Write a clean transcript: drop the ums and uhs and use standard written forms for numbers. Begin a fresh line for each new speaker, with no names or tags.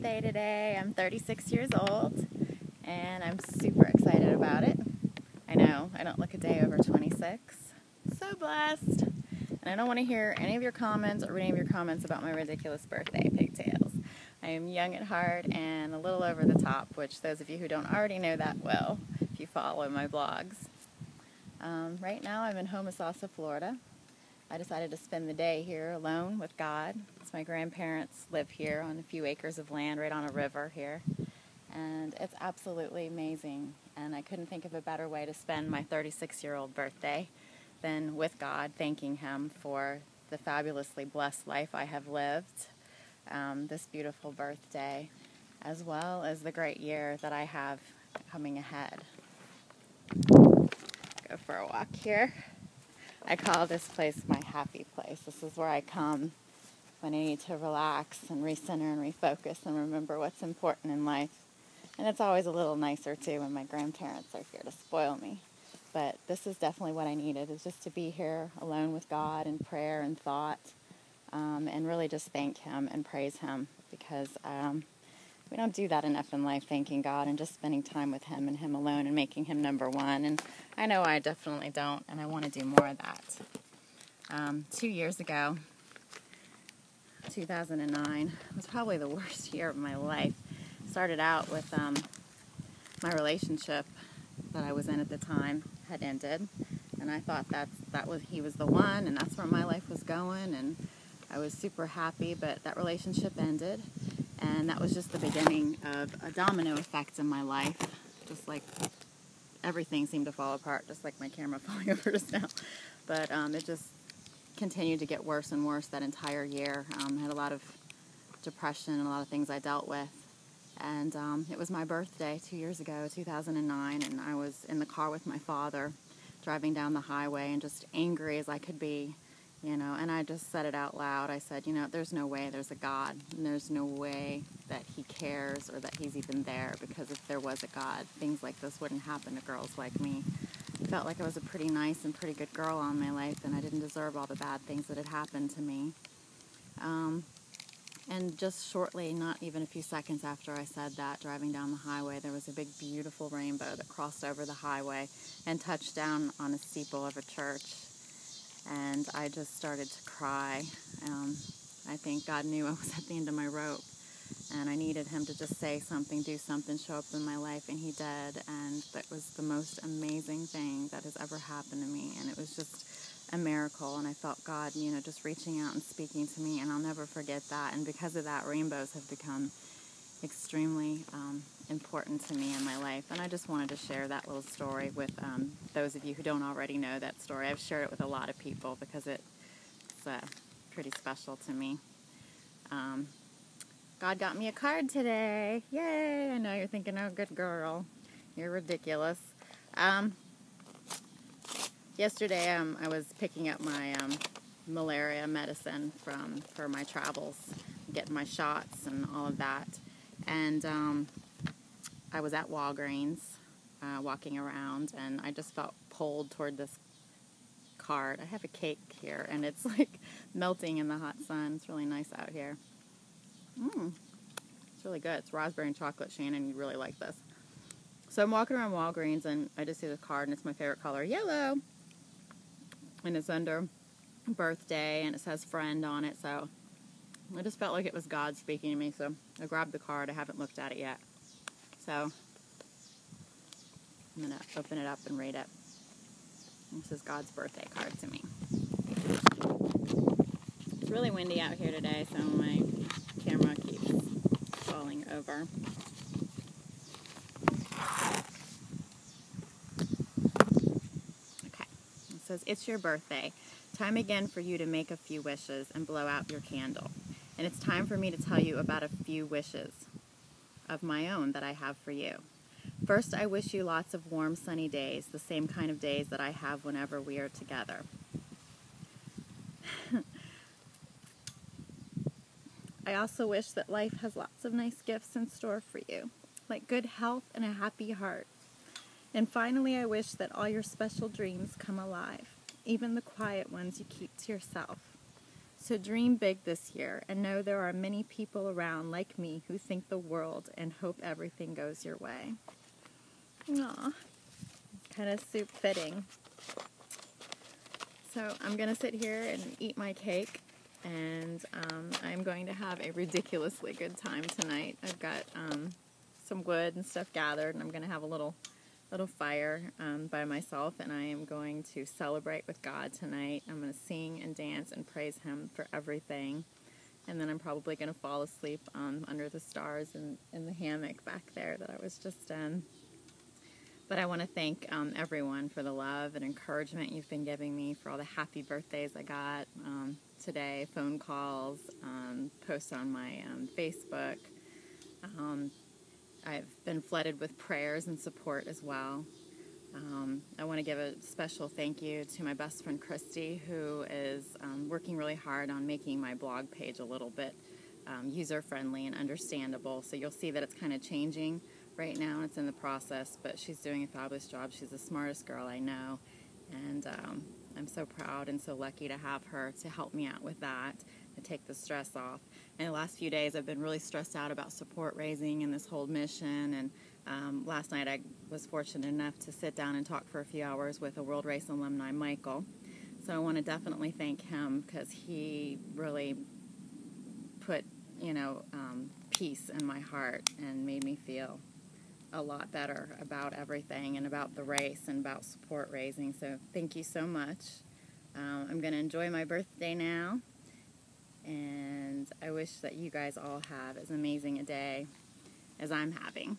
birthday today. I'm 36 years old, and I'm super excited about it. I know, I don't look a day over 26. So blessed. And I don't want to hear any of your comments or any of your comments about my ridiculous birthday pigtails. I am young at heart and a little over the top, which those of you who don't already know that will, if you follow my blogs. Right now I'm in Homosassa, Florida. I decided to spend the day here alone with God. My grandparents live here on a few acres of land right on a river here. And it's absolutely amazing. And I couldn't think of a better way to spend my 36-year-old birthday than with God, thanking Him for the fabulously blessed life I have lived, this beautiful birthday, as well as the great year that I have coming ahead. Go for a walk here. I call this place my happy place. This is where I come when I need to relax and recenter and refocus and remember what's important in life. And it's always a little nicer, too, when my grandparents are here to spoil me. But this is definitely what I needed, is just to be here alone with God in prayer and thought, and really just thank Him and praise Him, because we don't do that enough in life, thanking God and just spending time with Him and Him alone and making Him number one. And I know I definitely don't, and I want to do more of that. 2 years ago, 2009, was probably the worst year of my life. Started out with my relationship that I was in at the time had ended, and I thought he was the one, and that's where my life was going, and I was super happy. But that relationship ended, and that was just the beginning of a domino effect in my life. Just like everything seemed to fall apart, just like my camera falling over just now. But it just continued to get worse and worse that entire year. I had a lot of depression and a lot of things I dealt with. And it was my birthday 2 years ago, 2009, and I was in the car with my father, driving down the highway and just angry as I could be, and I just said it out loud. I said, there's no way there's a God, and there's no way that He cares or that He's even there, because if there was a God, things like this wouldn't happen to girls like me. I felt like I was a pretty nice and pretty good girl all my life, and I didn't deserve all the bad things that had happened to me. And just shortly, not even a few seconds after I said that, driving down the highway, there was a big, beautiful rainbow that crossed over the highway and touched down on a steeple of a church. And I just started to cry. I think God knew I was at the end of my rope, and I needed Him to just say something, do something, show up in my life, and He did. And that was the most amazing thing that has ever happened to me, and it was just a miracle. And I felt God, just reaching out and speaking to me, and I'll never forget that. And because of that, rainbows have become extremely important to me in my life. And I just wanted to share that little story with those of you who don't already know that story. I've shared it with a lot of people because it's pretty special to me. God got me a card today. Yay! I know you're thinking, oh, good girl. You're ridiculous. Yesterday, I was picking up my malaria medicine for my travels, getting my shots and all of that. And I was at Walgreens, walking around, and I just felt pulled toward this card. I have a cake here, and it's like melting in the hot sun. It's really nice out here. It's really good. It's raspberry and chocolate. Shannon, you'd really like this. So I'm walking around Walgreens, and I just see this card, and it's my favorite color, yellow. And it's under birthday, and it says friend on it, so I just felt like it was God speaking to me, so I grabbed the card. I haven't looked at it yet. So I'm going to open it up and read it. This is God's birthday card to me. It's really windy out here today, so my camera keeps falling over. Okay. It says, it's your birthday. Time again for you to make a few wishes and blow out your candle. And it's time for me to tell you about a few wishes of my own that I have for you. First, I wish you lots of warm, sunny days, the same kind of days that I have whenever we are together. I also wish that life has lots of nice gifts in store for you, like good health and a happy heart. And finally, I wish that all your special dreams come alive, even the quiet ones you keep to yourself. So dream big this year and know there are many people around like me who think the world and hope everything goes your way. Aw, kind of soup fitting. So I'm going to sit here and eat my cake, and I'm going to have a ridiculously good time tonight. I've got some wood and stuff gathered, and I'm going to have a little fire by myself, and I am going to celebrate with God tonight. I'm going to sing and dance and praise Him for everything, and then I'm probably going to fall asleep under the stars in the hammock back there that I was just in. But I want to thank everyone for the love and encouragement you've been giving me, for all the happy birthdays I got today, phone calls, posts on my Facebook. I've been flooded with prayers and support as well. I want to give a special thank you to my best friend Christy, who is working really hard on making my blog page a little bit user-friendly and understandable. So you'll see that it's kind of changing right now. It's in the process, but she's doing a fabulous job. She's the smartest girl I know, and I'm so proud and so lucky to have her to help me out with that and take the stress off. And the last few days I've been really stressed out about support raising and this whole mission, and last night I was fortunate enough to sit down and talk for a few hours with a World Race alumni, Michael. So I want to definitely thank him, because he really put, peace in my heart and made me feel a lot better about everything and about the race and about support raising. So thank you so much. I'm going to enjoy my birthday now, and I wish that you guys all have as amazing a day as I'm having.